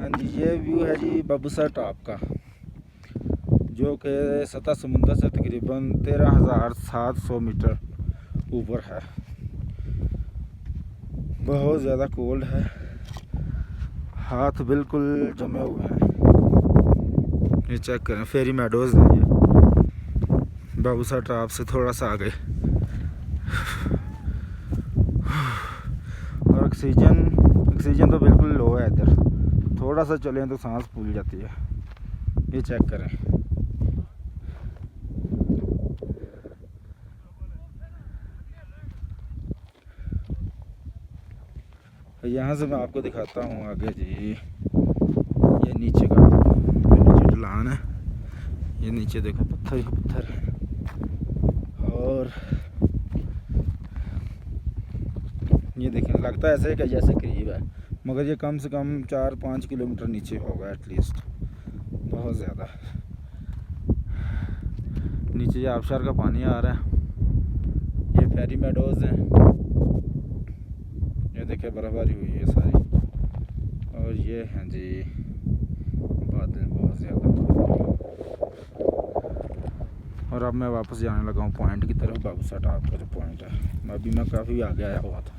हाँ जी, ये व्यू है जी बाबूसर टॉप का, जो कि सतह समुंदर से तकरीबन 13,700 मीटर ऊपर है। बहुत ज़्यादा कोल्ड है, हाथ बिल्कुल जमे हुए हैं। ये चेक करें, फेरी मेडोज़ हैं ये बाबूसर टॉप से थोड़ा सा आगे। और ऑक्सीजन तो बिल्कुल लो है इधर, थोड़ा सा चलें तो सांस फूल जाती है। ये चेक करें। यहाँ से मैं आपको दिखाता हूँ आगे जी, ये नीचे का, ये नीचे ढलान है, ये नीचे देखो पत्थर ही पत्थर है। और ये देखें, लगता है ऐसे कि जैसे करीब है, मगर ये कम से कम 4-5 किलोमीटर नीचे होगा एटलीस्ट, बहुत ज़्यादा। नीचे ये आबशार का पानी आ रहा है, ये फेरी मेडोज़ हैं, ये देखिए बर्फबारी हुई है सारी। और ये हैं जी बादल बहुत ज़्यादा। और अब मैं वापस जाने लगा हूँ पॉइंट की तरफ, बाबूसर टॉप का जो पॉइंट है। अभी मैं काफ़ी आगे आया हुआ था।